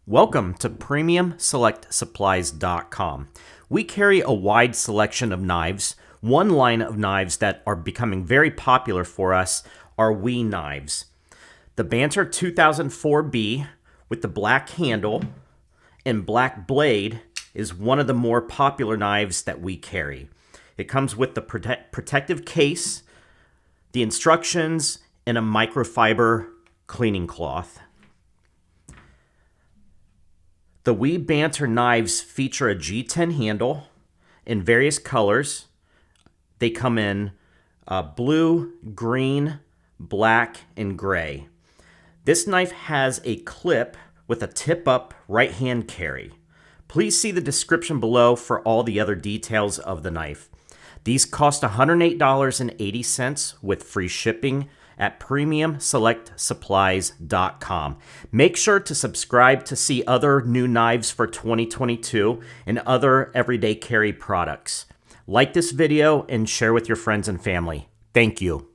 Welcome to PremiumSelectSupplies.com. We carry a wide selection of knives. One line of knives that are becoming very popular for us are WE knives. The Banter 2004B with the black handle and black blade is one of the more popular knives that we carry. It comes with the protective case, the instructions, and a microfiber cleaning cloth. The WE Banter knives feature a G10 handle in various colors. They come in blue, green, black, and gray. This knife has a clip with a tip-up right-hand carry. Please see the description below for all the other details of the knife. These cost $108.80 with free shipping at PremiumSelectSupplies.com. Make sure to subscribe to see other new knives for 2022 and other everyday carry products. Like this video and share with your friends and family. Thank you.